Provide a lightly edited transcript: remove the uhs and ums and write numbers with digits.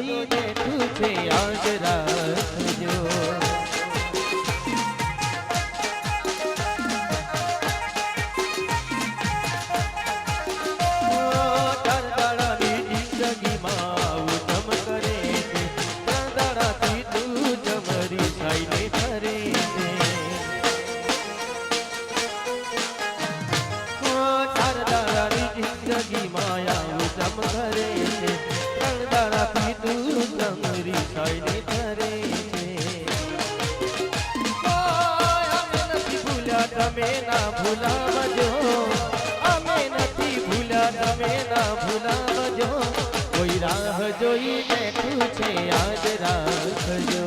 જોઈ બેઠું છે યાદ રાખજો જિંદગી માયા ઉતમ કરે છે ત્રણ દાડાથી તું તમારી સાઈને ધરે છે અમે નથી ભૂલ્યા તમે ના ભૂલાવજો અમે નથી ભૂલ્યા તમે ના ભૂલાવજો કોઈ રાહ જોઈ બેઠું છે યાદ રાખજો